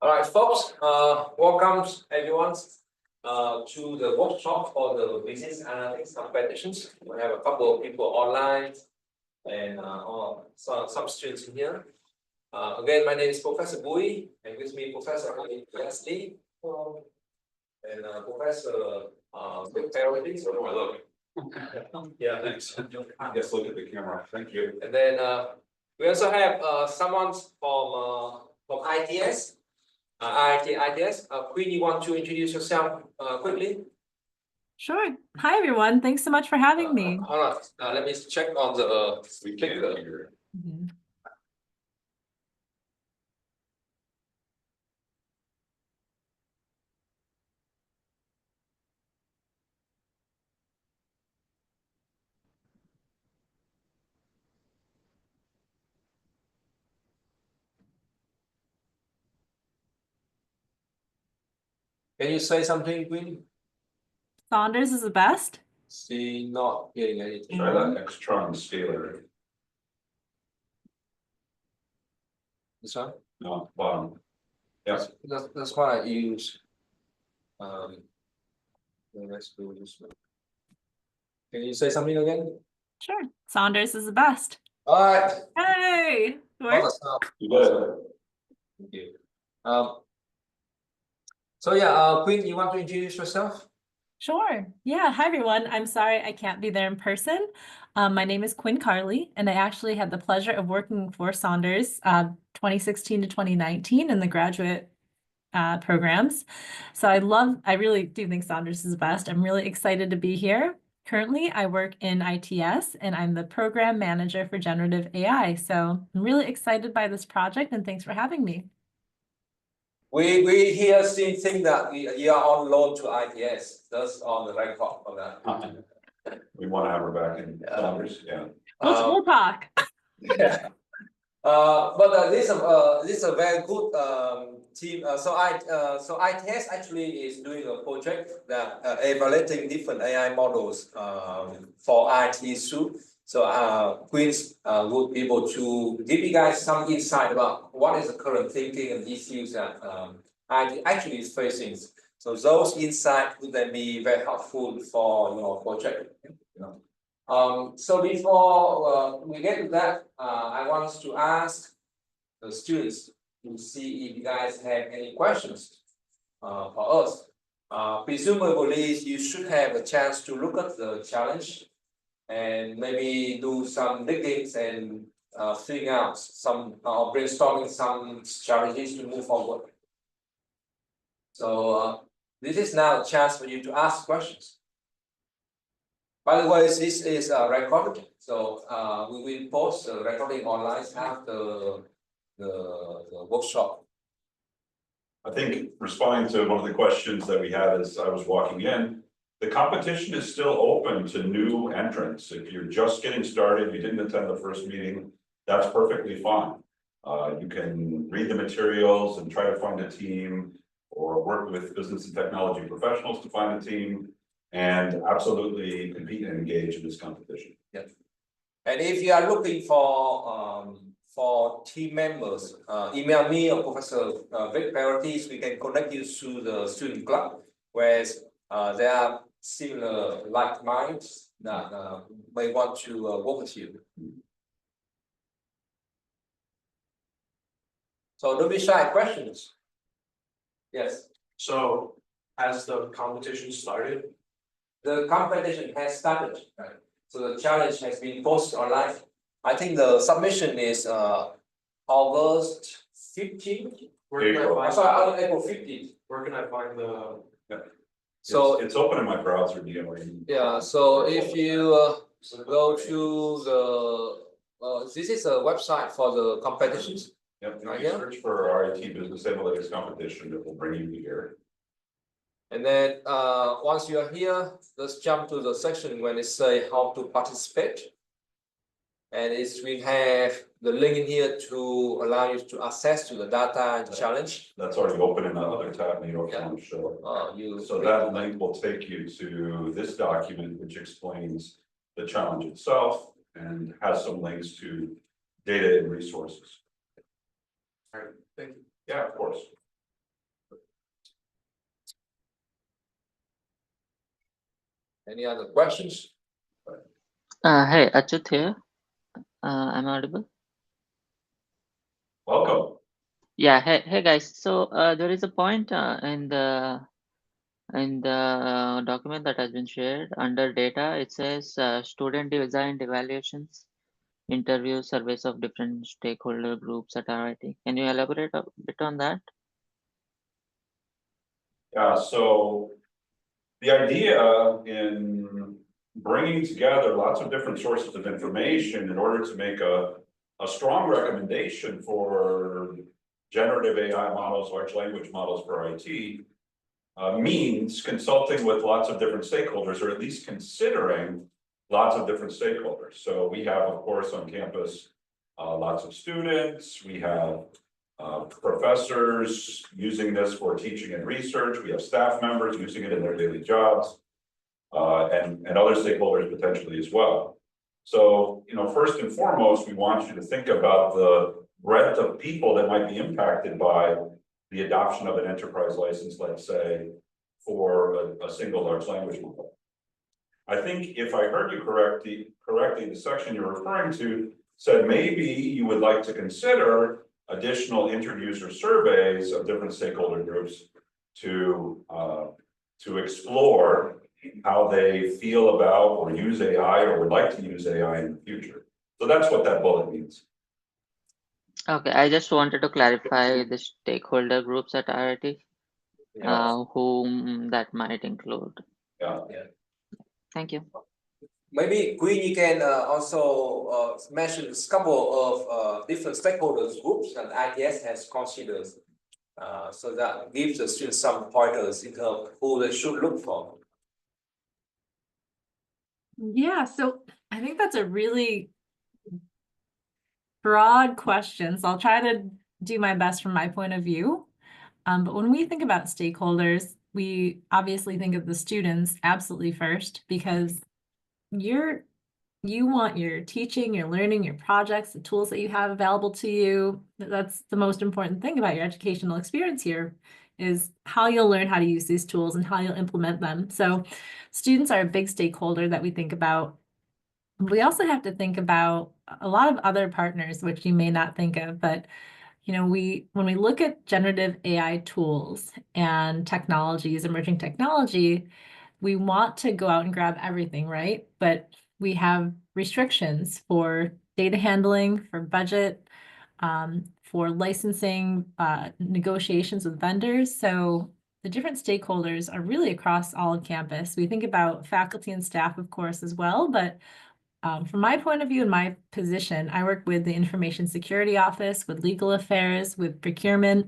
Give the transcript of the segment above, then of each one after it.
All right, folks, welcome everyone to the workshop for the business analytics competitions. We have a couple of people online and some students in here. Again, my name is Professor Bui, and with me Professor Leslie and Professor Vic Parody. So hello. Yeah, thanks. Yes, look at the camera. Thank you. And then we also have someone from ITS. ITS. Queen, you want to introduce yourself quickly? Sure. Hi, everyone. Thanks so much for having me. Hold on. Let me check on the speaker. Can you say something, Queen? Saunders is the best. See, not getting anything. Try that extron scalar. This one? No, bottom. Yes. That's what I use. Let's do this one. Can you say something again? Sure. Saunders is the best. All right. Hey. You got it. Thank you. So yeah, Queen, you want to introduce yourself? Sure. Yeah. Hi, everyone. I'm sorry I can't be there in person. My name is Quinn Carley, and I actually had the pleasure of working for Saunders 2016 to 2019 in the graduate programs. So I really do think Saunders is the best. I'm really excited to be here. Currently, I work in ITS, and I'm the program manager for generative AI. So I'm really excited by this project, and thanks for having me. We here think that you are on loan to ITS. That's on the record for that. We want to have her back in Saunders. Yeah. We'll talk. Yeah. But this is a very good team. So ITS actually is doing a project that evaluating different AI models for IT suite. So Queens would be able to give you guys some insight about what is the current thinking and issues that IT actually is facing. So those insights would then be very helpful for your project. So before we get to that, I want to ask the students to see if you guys have any questions for us. Presumably, you should have a chance to look at the challenge and maybe do some diggings and figuring out some brainstorming some strategies to move forward. So this is now a chance for you to ask questions. By the way, this is recorded, so we will post the recording online after the workshop. I think responding to one of the questions that we had as I was walking in, the competition is still open to new entrants. If you're just getting started, you didn't attend the first meeting, that's perfectly fine. You can read the materials and try to find a team or work with business and technology professionals to find a team. And absolutely compete and engage in this competition. Yeah. And if you are looking for team members, email me or Professor Vic Parodies. We can connect you to the student club, where there are similar like minds that may want to work with you. So don't be shy. Questions? Yes. So has the competition started? The competition has started, right? So the challenge has been posted online. I think the submission is August 15th. Where can I find Sorry, April 15th. Where can I find the? So it's open in my browser. Yeah. So if you go to the this is a website for the competitions. Yep. Right You here. search for RIT Business Analytics Competition. It will bring you here. And then once you are here, let's jump to the section when it say how to participate. And we have the link in here to allow you to access to the data and challenge. That's already open in the other tab in your Yeah. phone show. So that link will take you to this document, which explains the challenge itself and has some links to data and resources. All right, thank you. Yeah, of course. Any other questions? Hey, Achut here. I'm audible. Welcome. Yeah, hey guys. So there is a point in the document that has been shared under data. It says student designed evaluations, interviews, surveys of different stakeholder groups at RIT. Can you elaborate a bit on that? Yeah, so the idea in bringing together lots of different sources of information in order to make a strong recommendation for generative AI models, large language models for IT, means consulting with lots of different stakeholders, or at least considering lots of different stakeholders. So we have, of course, on campus, lots of students, we have professors using this for teaching and research, we have staff members using it in their daily jobs, and other stakeholders potentially as well. So, first and foremost, we want you to think about the breadth of people that might be impacted by the adoption of an enterprise license, let's say, for a single large language model. I think if I heard you correctly, the section you're referring to said maybe you would like to consider additional inter-user surveys of different stakeholder groups to explore how they feel about or use AI or would like to use AI in the future. So that's what that bullet means. Okay, I just wanted to clarify the stakeholder groups at RIT, whom that might include. Yeah. Thank you. Maybe Queen, you can also mention a couple of different stakeholders groups that ITS has considered, so that gives the students some pointers in terms of who they should look for. Yeah, so I think that's a really broad question. So I'll try to do my best from my point of view. But when we think about stakeholders, we obviously think of the students absolutely first, because you want your teaching, your learning, your projects, the tools that you have available to you. That's the most important thing about your educational experience here, is how you'll learn how to use these tools and how you'll implement them. So students are a big stakeholder that we think about. We also have to think about a lot of other partners, which you may not think of, but when we look at generative AI tools and technologies, emerging technology, we want to go out and grab everything, right? But we have restrictions for data handling, for budget, for licensing, negotiations with vendors. So the different stakeholders are really across all of campus. We think about faculty and staff, of course, as well, but from my point of view and my position, I work with the Information Security Office, with legal affairs, with procurement,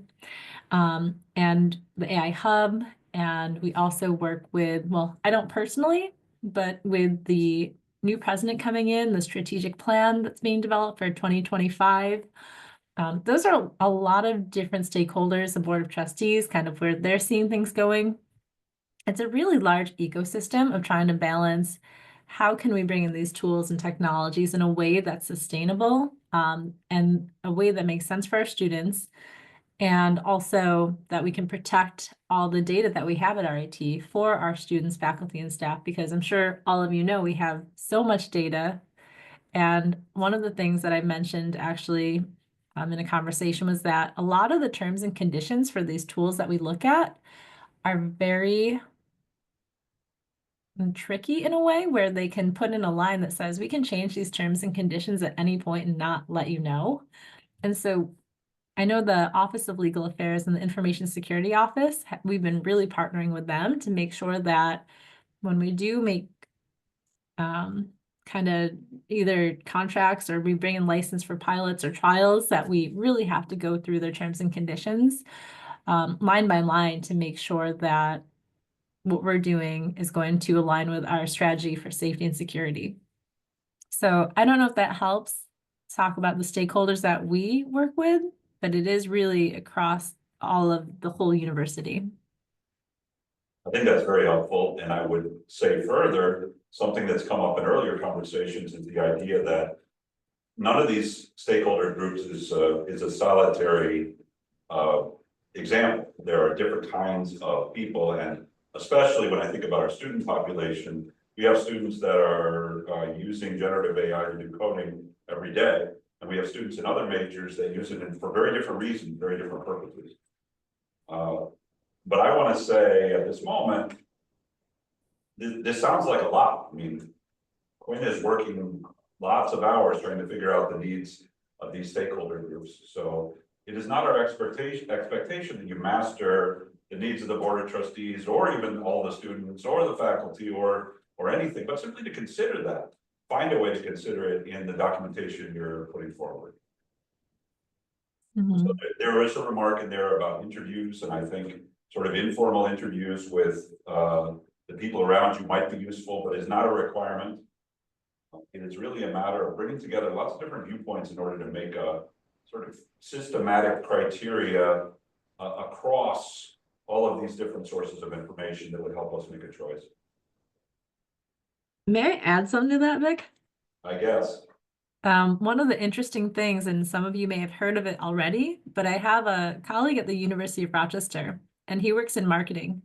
and the AI Hub. And we also work with, well, I don't personally, but with the new president coming in, the strategic plan that's being developed for 2025. Those are a lot of different stakeholders, the Board of Trustees, kind of where they're seeing things going. It's a really large ecosystem of trying to balance how can we bring in these tools and technologies in a way that's sustainable, and a way that makes sense for our students, and also that we can protect all the data that we have at RIT for our students, faculty, and staff, because I'm sure all of you know we have so much data. And one of the things that I mentioned actually in a conversation was that a lot of the terms and conditions for these tools that we look at are very tricky in a way, where they can put in a line that says we can change these terms and conditions at any point and not let you know. And so I know the Office of Legal Affairs and the Information Security Office, we've been really partnering with them to make sure that when we do make kind of either contracts or we bring in license for pilots or trials, that we really have to go through their terms and conditions line by line to make sure that what we're doing is going to align with our strategy for safety and security. So I don't know if that helps talk about the stakeholders that we work with, but it is really across all of the whole university. I think that's very helpful, and I would say further, something that's come up in earlier conversations is the idea that none of these stakeholder groups is a solitary example. There are different kinds of people, and especially when I think about our student population, We have students that are using generative AI to do coding every day. And we have students in other majors that use it for very different reasons, very different purposes. But I want to say at this moment, this sounds like a lot. I mean, Quinn is working lots of hours trying to figure out the needs of these stakeholder groups. So it is not our expectation that you master the needs of the board of trustees or even all the students or the faculty or anything, but simply to consider that. Find a way to consider it in the documentation you're putting forward. So there is a remark in there about interviews, and I think sort of informal interviews with the people around you might be useful, but it's not a requirement. It is really a matter of bringing together lots of different viewpoints in order to make a sort of systematic criteria across all of these different sources of information that would help us make a choice. May I add something to that, Vic? I guess. One of the interesting things, and some of you may have heard of it already, but I have a colleague at the University of Rochester, and he works in marketing.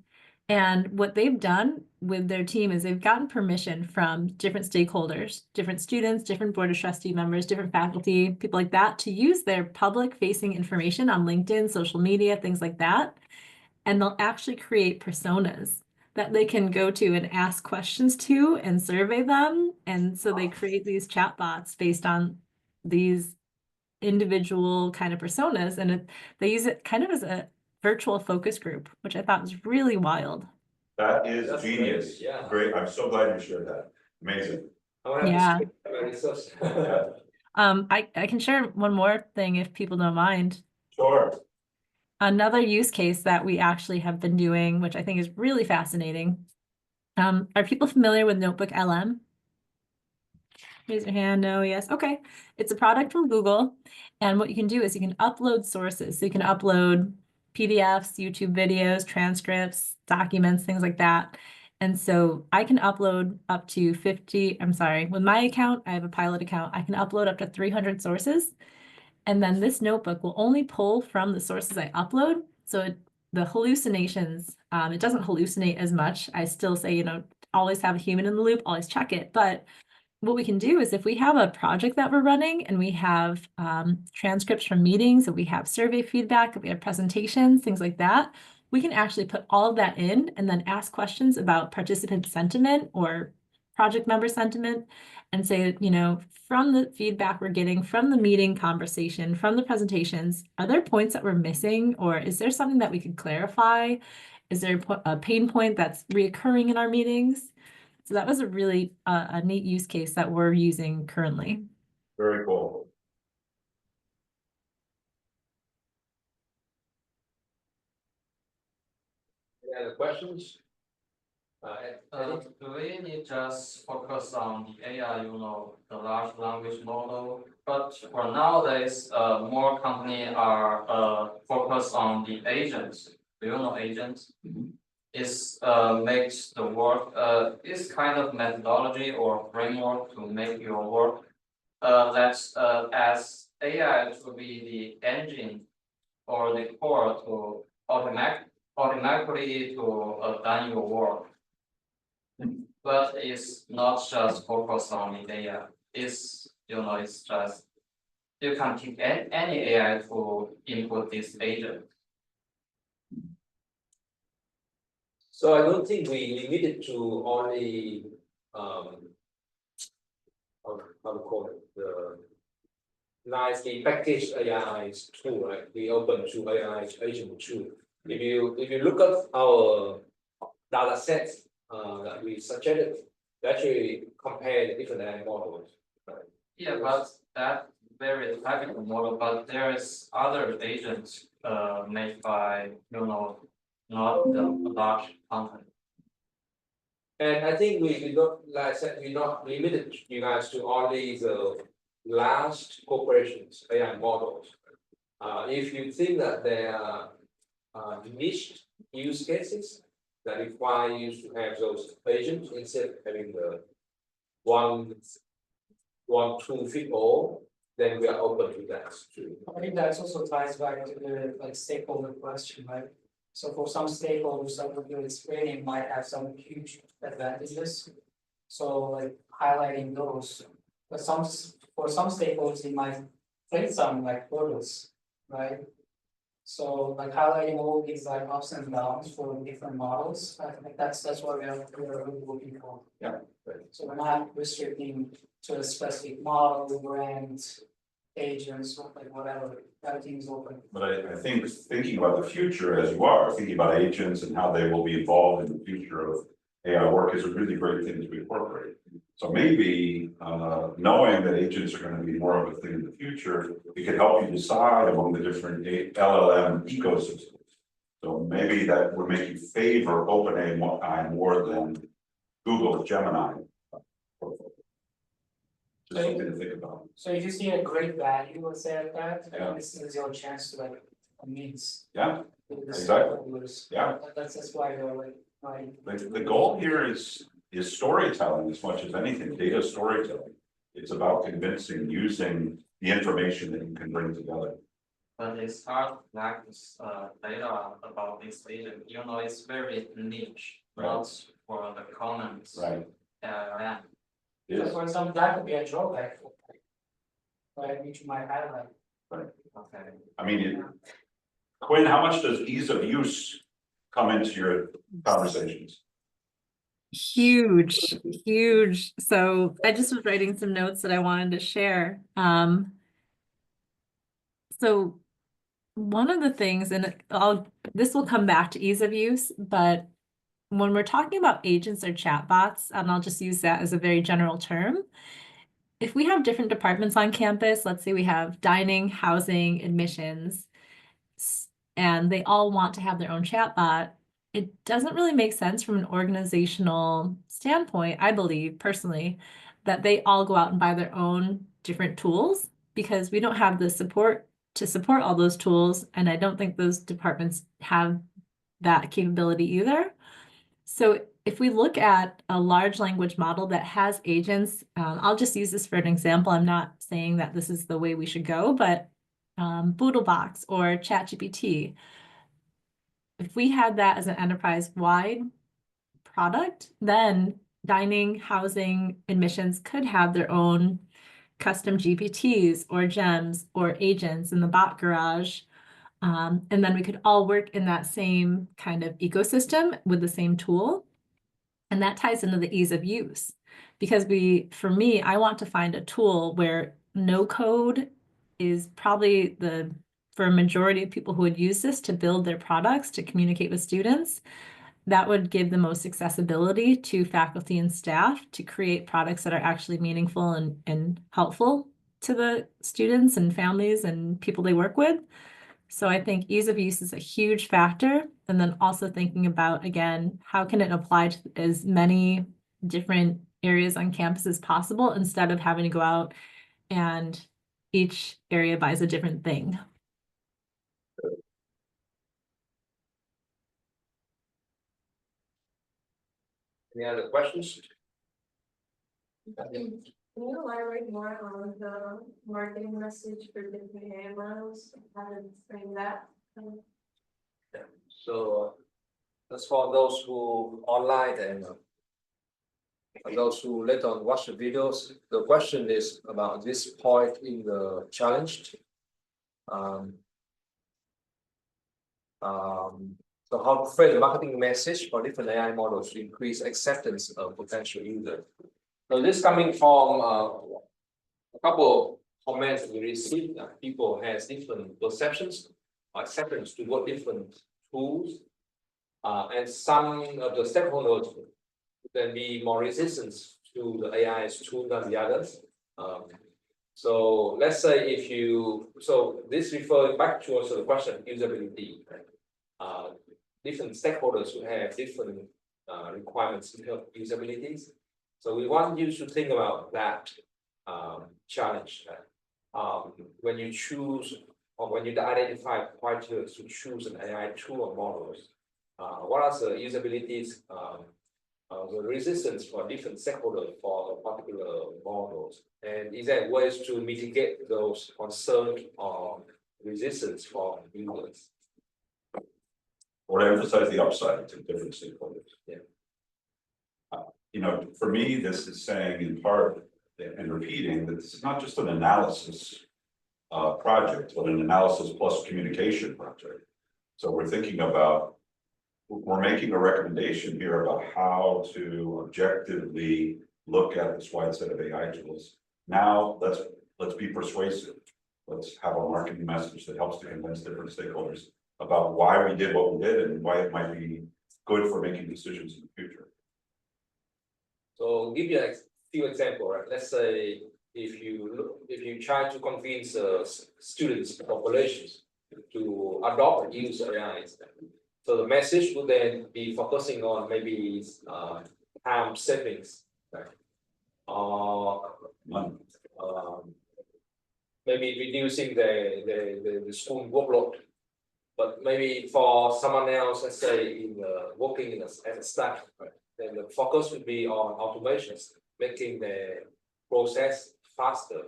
And what they've done with their team is they've gotten permission from different stakeholders, different students, different board of trustee members, different faculty, people like that, to use their public facing information on LinkedIn, social media, things like that. And they'll actually create personas that they can go to and ask questions to and survey them. And so they create these chatbots based on these individual kind of personas, and they use it kind of as a virtual focus group, which I thought was really wild. That is That's genius. great, yeah. Great. I'm so glad you shared that. Amazing. I want to Yeah. have to speak about research. I can share one more thing if people don't mind. Sure. Another use case that we actually have been doing, which I think is really fascinating. Are people familiar with Notebook LM? Raise your hand. No, yes. Okay. It's a product from Google. And what you can do is you can upload sources. So you can upload PDFs, YouTube videos, transcripts, documents, things like that. And so I can upload up to 50, I'm sorry, with my account, I have a pilot account, I can upload up to 300 sources. And then this notebook will only pull from the sources I upload. So the hallucinations, it doesn't hallucinate as much. I still say, you know, always have a human in the loop, always check it. But what we can do is if we have a project that we're running and we have transcripts from meetings, and we have survey feedback, and we have presentations, things like that, we can actually put all of that in and then ask questions about participant sentiment or project member sentiment and say, you know, from the feedback we're getting from the meeting conversation, from the presentations, are there points that we're missing, or is there something that we could clarify? Is there a pain point that's reoccurring in our meetings? So that was a really a neat use case that we're using currently. Very cool. Any other questions? Do we need just focus on the AI, you know, the large language model? But for nowadays, more companies are focused on the agents. Do you know agents? Is makes the work is kind of methodology or framework to make your work that's as AI to be the engine or the core to automatically to done your work. But it's not just focused on the AI. It's, you know, it's just you can pick any AI to input this agent. So I don't think we limit it to only how to call it, the nicely packaged AI tool, right? We open to AI agent tool. If you look at our data sets that we suggested, we actually compare the different AI models, right? Yeah, but that very technical model, but there is other agents made by, you know, not the large content. And I think we not, like I said, we not limited you guys to only the large corporations AI models. If you think that there are niche use cases that require you to have those agents instead of having the one tool fit all, then we are open to that too. I think that also ties back to the like stakeholder question, right? So for some stakeholders, some of your training might have some huge advantages. So like highlighting those, but for some stakeholders, it might create some like hurdles, right? So like highlighting all these like ups and downs for different models, I think that's what we are really looking for. Yeah. So we're not restricting to a specific model, brand, agents, like whatever, everything is open. But I think thinking about the future as you are, thinking about agents and how they will be involved in the future of AI work is a really great thing to incorporate. So maybe knowing that agents are going to be more of a thing in the future, it could help you decide among the different LLM ecosystems. So maybe that would make you favor OpenAI more than Google Gemini. Just something to think about. So if you see a great value, let's say at that, Yeah. this is your chance to like convince. Yeah, the exactly. stakeholders. Yeah. That's why we're like, right. The goal here is storytelling as much as anything, data storytelling. It's about convincing, using the information that you can bring together. But it's hard to collect data about this agent, you know, it's very niche, Right. not for the comments. Right. Yeah. So Yes. for example, that could be a drawback. Right, which you might highlight. Okay. I mean, Quinn, how much does ease of use come into your conversations? Huge, huge. So I just was writing some notes that I wanted to share. So one of the things, and this will come back to ease of use, but when we're talking about agents or chatbots, and I'll just use that as a very general term, if we have different departments on campus, let's say we have dining, housing, admissions, and they all want to have their own chatbot, it doesn't really make sense from an organizational standpoint, I believe personally, that they all go out and buy their own different tools because we don't have the support to support all those tools. And I don't think those departments have that capability either. So if we look at a large language model that has agents, I'll just use this for an example. I'm not saying that this is the way we should go, but Boodlebox or ChatGPT, if we had that as an enterprise-wide product, then dining, housing, admissions could have their own custom GPTs or gems or agents in the bot garage. And then we could all work in that same kind of ecosystem with the same tool. And that ties into the ease of use. Because for me, I want to find a tool where no code is probably for a majority of people who would use this to build their products, to communicate with students, that would give the most accessibility to faculty and staff to create products that are actually meaningful and helpful to the students and families and people they work with. So I think ease of use is a huge factor. And then also thinking about, again, how can it apply to as many different areas on campus as possible instead of having to go out and each area buys a different thing. Any other questions? Can you elaborate more on the marketing message for different AI models? How to frame that? So that's for those who online and those who later on watch the videos. The question is about this point in the challenge. So how to frame the marketing message for different AI models to increase acceptance of potential users. So this coming from a couple of comments we received that people has different perceptions or acceptance toward different tools. And some of the stakeholders can be more resistant to the AI's tool than the others. So let's say so this refers back to also the question of usability. Different stakeholders will have different requirements in terms of usabilities. So we want you to think about that challenge. When you choose or when you identify criteria to choose an AI tool or models, what are the usabilities, the resistance for different stakeholders for particular models, and is there ways to mitigate those concerns or resistance for users? Or emphasize the upside to different stakeholders. Yeah. you know, for me, this is saying in part and repeating that this is not just an analysis project, but an analysis plus communication project. So we're thinking about, we're making a recommendation here about how to objectively look at this wide set of AI tools. Now, let's be persuasive. Let's have a marketing message that helps to convince different stakeholders about why we did what we did and why it might be good for making decisions in the future. So give you a few examples, right? Let's say if you try to convince students populations to adopt and use AI, so the message would then be focusing on maybe time savings, right? Or maybe reducing the school workload. But maybe for someone else, let's say working as a staff, right? Then the focus would be on automations, making the process faster.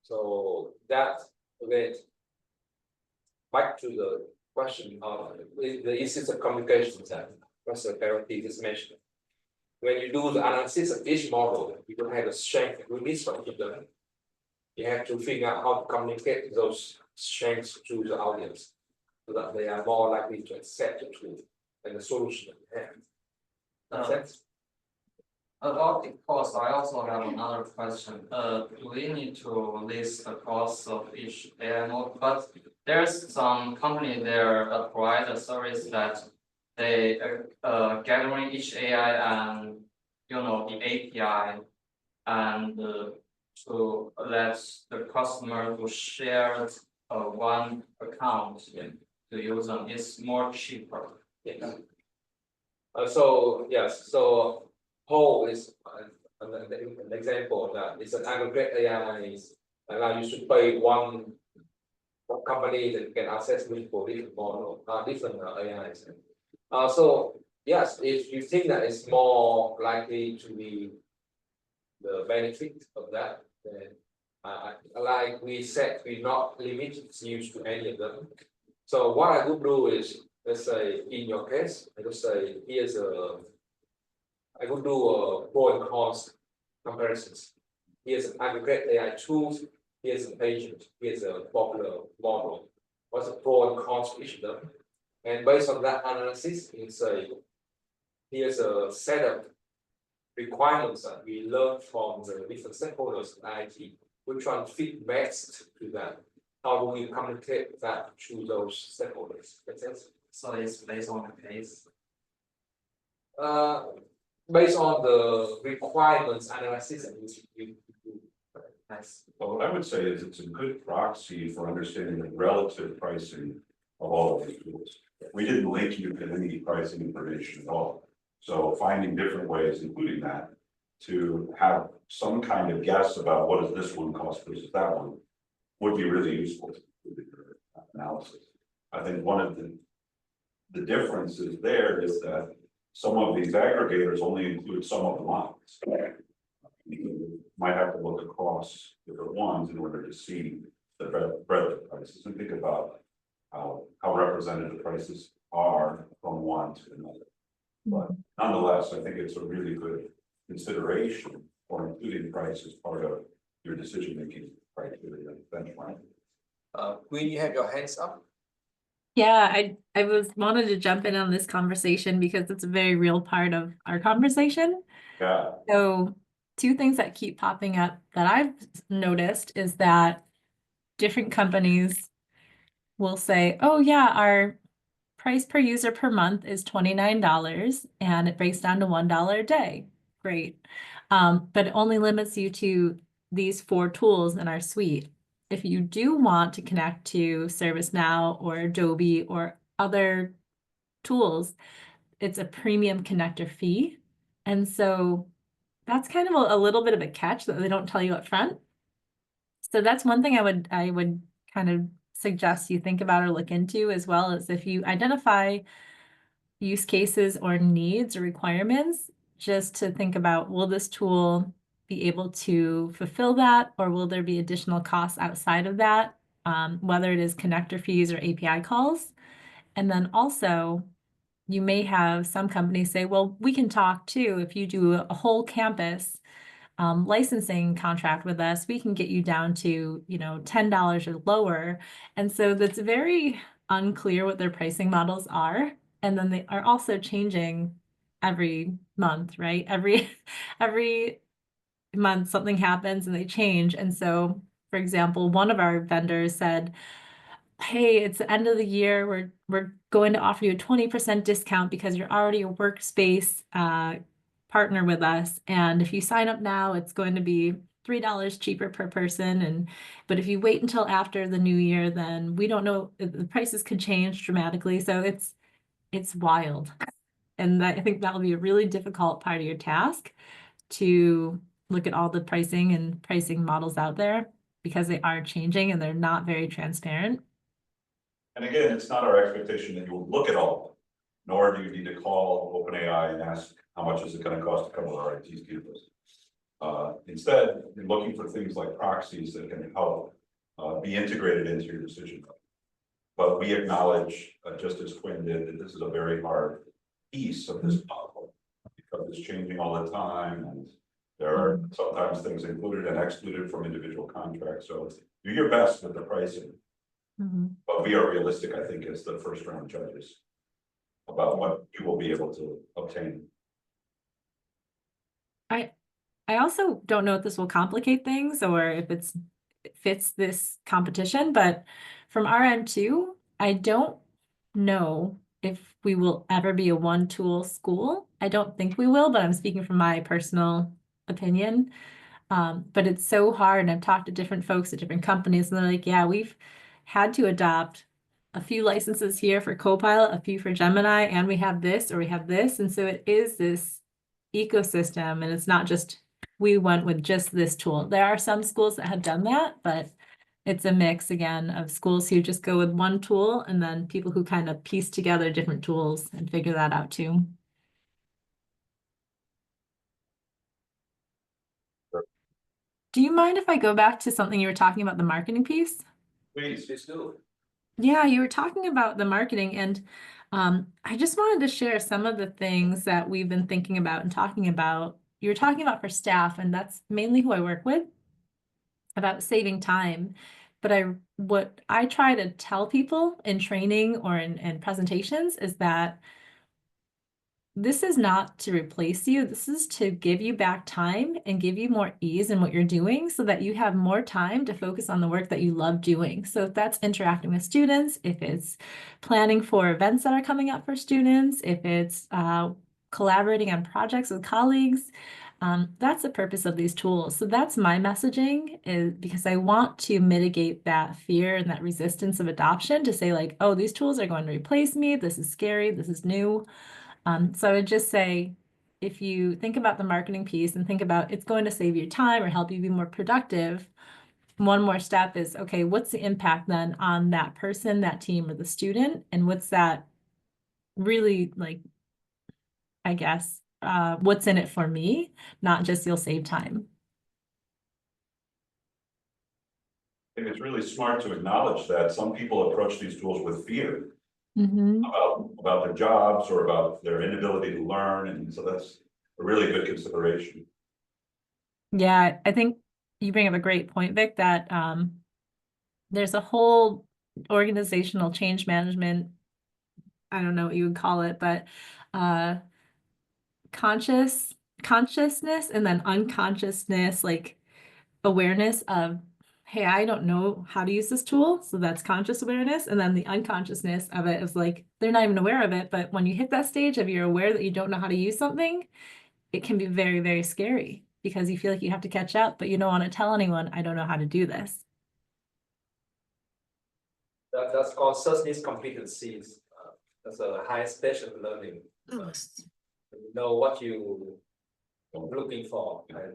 So that again, back to the question of the instance of communication that Professor Parity just mentioned. When you do the analysis of each model, you don't have a strength and weakness for each of them. You have to figure out how to communicate those strengths to the audience so that they are more likely to accept the tool and the solution that you have. Make sense? About the cost, I also have another question. Do we need to list the cost of each AI node? But there's some company there provide a service that they gathering each AI and the API and to let the customer to share one account to use them. It's more cheaper. Yes. So yes, so whole is an example of that. It's an aggregate AI allow you to pay one company that can access multiple different model, different AIs. So yes, if you think that it's more likely to be the benefit of that, then like we said, we're not limited use to any of them. So what I would do is, let's say in your case, I would say I would do a pro and cons comparisons. Here's an aggregate AI tools, here's an agent, here's a popular model. What's the pro and cons for each of them? And based on that analysis, you can say, here's a set of requirements that we learned from the different stakeholders in IT. Which one fit best to that? How do we communicate that to those stakeholders? Make sense? So it's based on the case. Based on the requirements analysis that we do. Nice. Well, what I would say is it's a good proxy for understanding the relative pricing of all of these tools. We didn't link you to any pricing information at all. So finding different ways, including that, to have some kind of guess about what does this one cost versus that one would be really useful to your analysis. I think one of the differences there is that some of these aggregators only include some of the lines. You might have to look across different ones in order to see the breadth of prices and think about how representative prices are from one to another. But nonetheless, I think it's a really good consideration for including price as part of your decision-making criteria benchmark. Queen, you have your hands up. Yeah, I wanted to jump in on this conversation because it's a very real part of our conversation. Yeah. So two things that keep popping up that I've noticed is that different companies will say, oh yeah, our price per user per month is $29 and it breaks down to $1 a day. Great. But it only limits you to these 4 tools in our suite. If you do want to connect to ServiceNow or Adobe or other tools, it's a premium connector fee. And so that's kind of a little bit of a catch that they don't tell you up front. So that's one thing I would kind of suggest you think about or look into, as well as if you identify use cases or needs or requirements, just to think about, will this tool be able to fulfill that, or will there be additional costs outside of that, whether it is connector fees or API calls? And then also, you may have some companies say, well, we can talk too. If you do a whole campus licensing contract with us, we can get you down to, $10 or lower. And so that's very unclear what their pricing models are. And then they are also changing every month, right? Every month something happens and they change. And so, for example, one of our vendors said, hey, it's the end of the year. We're going to offer you a 20% discount because you're already a workspace partner with us. And if you sign up now, it's going to be $3 cheaper per person. But if you wait until after the new year, then we don't know, the prices could change dramatically. So it's wild. And I think that'll be a really difficult part of your task, to look at all the pricing and pricing models out there, because they are changing and they're not very transparent. And again, it's not our expectation that you will look at all of them, nor do you need to call OpenAI and ask, how much is it gonna cost to cover our IT campus? Instead, you're looking for things like proxies that can help be integrated into your decision. But we acknowledge, just as Quinn did, that this is a very hard piece of this puzzle, because it's changing all the time, and there are sometimes things included and excluded from individual contracts. So do your best with the pricing. But we are realistic, I think, as the first round judges about what you will be able to obtain. I also don't know if this will complicate things or if it fits this competition, but from our end too, I don't know if we will ever be a one tool school. I don't think we will, but I'm speaking from my personal opinion. But it's so hard, and I've talked to different folks at different companies, and they're like, yeah, we've had to adopt a few licenses here for Copilot, a few for Gemini, and we have this or we have this. And so it is this ecosystem, and it's not just we went with just this tool. There are some schools that have done that, but it's a mix again of schools who just go with one tool, and then people who kind of piece together different tools and figure that out too. Do you mind if I go back to something you were talking about, the marketing piece? Please. Please do. Yeah, you were talking about the marketing, and I just wanted to share some of the things that we've been thinking about and talking about. You were talking about for staff, and that's mainly who I work with, about saving time. But what I try to tell people in training or in presentations is that this is not to replace you. This is to give you back time and give you more ease in what you're doing, so that you have more time to focus on the work that you love doing. So if that's interacting with students, if it's planning for events that are coming up for students, if it's collaborating on projects with colleagues, that's the purpose of these tools. So that's my messaging, is because I want to mitigate that fear and that resistance of adoption, to say like, oh, these tools are going to replace me. This is scary. This is new. So I would just say, if you think about the marketing piece and think about it's going to save you time or help you be more productive, one more step is, okay, what's the impact then on that person, that team, or the student? And what's that really, like, I guess, what's in it for me, not just you'll save time. I think it's really smart to acknowledge that some people approach these tools with fear Mm-hmm. about their jobs or about their inability to learn, and so that's a really good consideration. Yeah, I think you bring up a great point, Vic, that there's a whole organizational change management, I don't know what you would call it, but consciousness and then unconsciousness, like awareness of, hey, I don't know how to use this tool. So that's conscious awareness. And then the unconsciousness of it is like, they're not even aware of it. But when you hit that stage of you're aware that you don't know how to use something, it can be very, very scary, because you feel like you have to catch up, but you don't want to tell anyone, I don't know how to do this. That's called Sussness competencies. That's a high special learning. You know what you looking for, and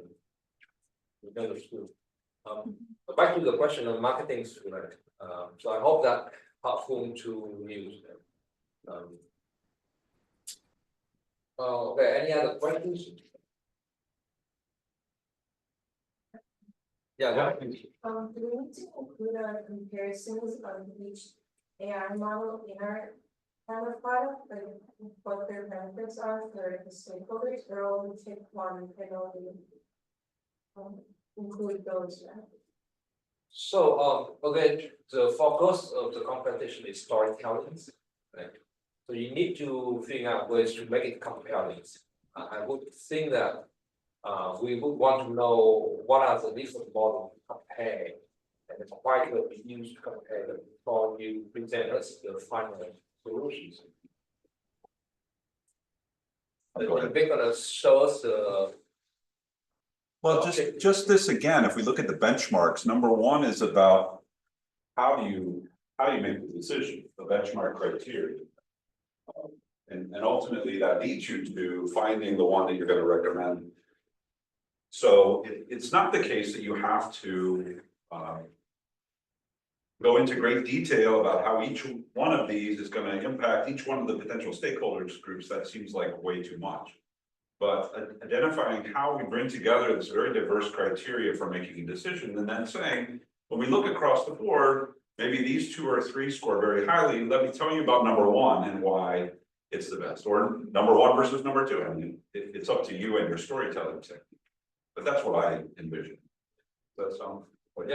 you know the skill. Back to the question of marketing student. So I hope that helpful to use. Okay, any other questions? Yeah. Do we need to include comparisons of each AI model in our And a part of what their benefits are for the stakeholders, they're only take one and only include those. So, again, the focus of the competition is storytelling, right? So you need to figure out ways to make it compelling. I would think that we would want to know what are the different models to compare, and it's quite will be used to compare them before you present us the final solutions. They're gonna show us the. Well, Okay. just this again, if we look at the benchmarks, number one is about how do you make the decision, the benchmark criteria. And ultimately that leads you to finding the one that you're gonna recommend. So it's not the case that you have to go into great detail about how each one of these is gonna impact each one of the potential stakeholders groups. That seems like way too much. But identifying how we bring together this very diverse criteria for making a decision, and then saying, when we look across the board, maybe these 2 or 3 score very highly, let me tell you about number 1 and why it's the best, or number 1 versus number 2. I mean, it's up to you and your storytelling technique. But that's what I envision. Does that sound? Like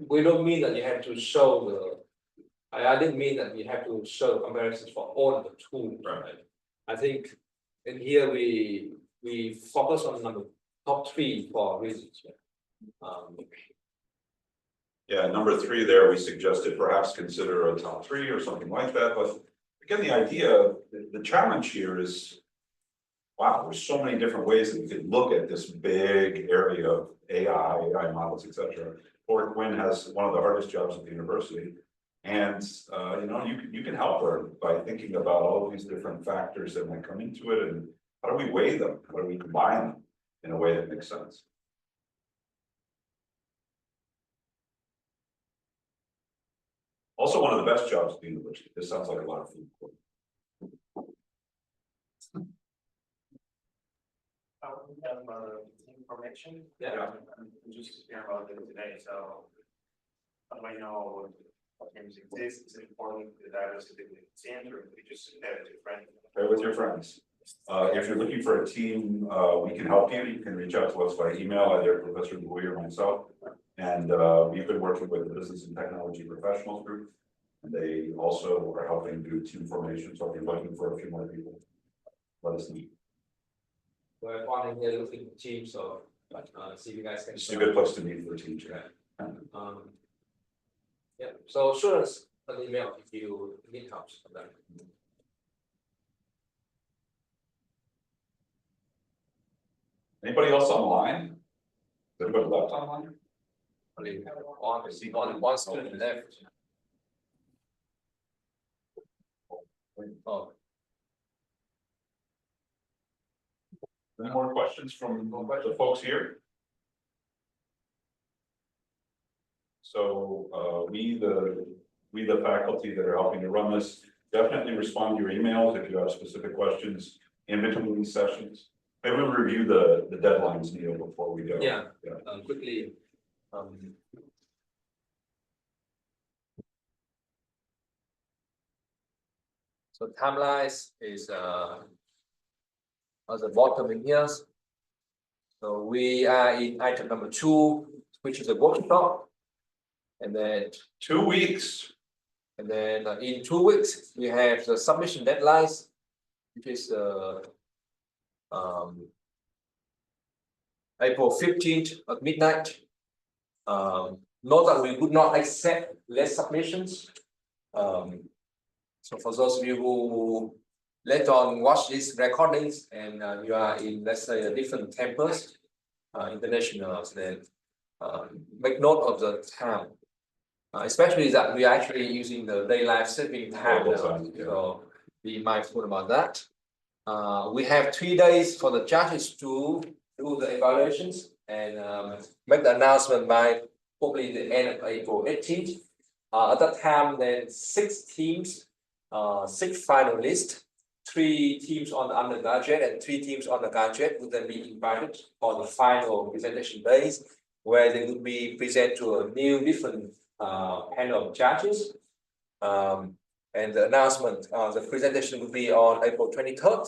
We don't mean that you have to show the. I didn't mean that you have to show comparisons for all of the tools. Right. I think in here we focus on top 3 for reasons. Yeah, number 3 there, we suggested perhaps consider a top 3 or something like that, but again, the idea, the challenge here is, wow, there's so many different ways that we could look at this big area of AI models, etc. Or Quinn has one of the hardest jobs at the university. And you can help her by thinking about all of these different factors that might come into it, and how do we weigh them? How do we combine them in a way that makes sense? Also, one of the best jobs at the university. This sounds like a lot of food. We have information. Yeah. I'm just hearing about it today, so. How do I know what things exist? Is it important to diversity of the teams, or we just have it friends? Play with your friends. If you're looking for a team, we can help you. You can reach out to us by email, either Professor Bowie or myself. And we've been working with the Business and Technology Professionals Group. And they also are helping do team formation. So if you're looking for a few more people, let us know. We're planning here looking at teams, so see if you guys can. It's a good place to meet for a team chat. Yeah, so shoot us an email if you need help on that. Anybody else online? Is anybody left online? Only one student left. Oh, Any more questions from the folks here? So we the faculty that are helping to run this, definitely respond to your emails if you have specific questions in between these sessions. Maybe we'll review the deadlines, Neil, before we go. yeah. Quickly. So timelines is at the bottom in here. So we are in item number 2, which is a workshop, and then 2 weeks. And then in 2 weeks, we have the submission deadlines, which is April 15th at midnight. Note that we would not accept less submissions. So for those of you who later on watch these recordings and you are in, let's say, a different campus, international, then make note of the time. Especially that we are actually using the daylight saving time now, so be mindful about that. We have 3 days for the judges to do the evaluations and make the announcement by probably the end of April 18th. At that time, then 6 teams, 6 finalists, 3 teams on the undergraduate and 3 teams on the graduate would then be invited for the final presentation days, where they would be present to a new different panel of judges. And the announcement, the presentation will be on April 23rd.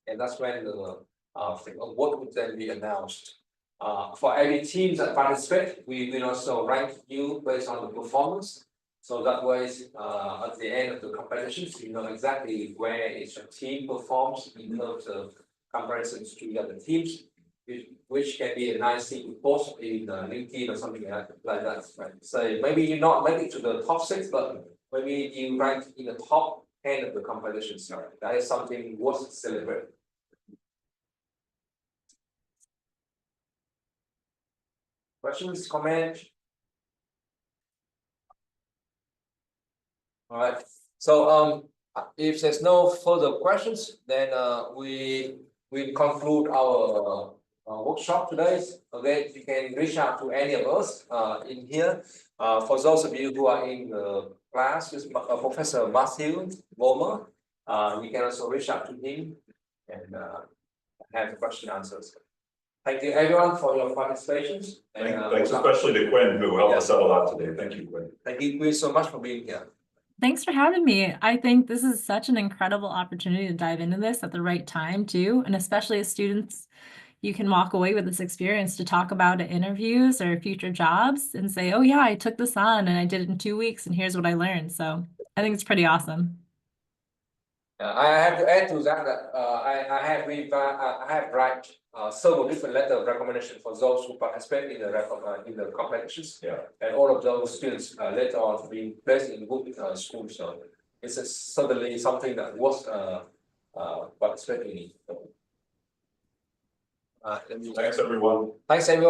And that's when the award would then be announced. For every team that participate, we will also rank you based on the performance. So that way, at the end of the competitions, you know exactly where each team performs in terms of comparisons to the other teams, which can be a nice thing to post in LinkedIn or something like that. Right? So maybe you not make it to the top 6, but maybe you rank in the top 10 of the competition. So that is something worth celebrating. Questions, comments? All right, so if there's no further questions, then we will conclude our workshop today. Okay, you can reach out to any of us in here. For those of you who are in the class with Professor Matthew Vollmer, you can also reach out to him and have the question answers. Thank you everyone for your participations. Thanks especially to Quinn, who helped us out a lot today. Thank you, Quinn. Thank you, Quinn, so much for being here. Thanks for having me. I think this is such an incredible opportunity to dive into this at the right time too. And especially as students, you can walk away with this experience to talk about at interviews or future jobs and say, oh yeah, I took this on and I did it in 2 weeks and here's what I learned. So I think it's pretty awesome. I have to add to that I have write several different letters of recommendation for those who participate in the competitions. Yeah. And all of those students later on being placed in good schools. So it's certainly something that was participating in. Thanks, everyone. Thanks, everyone.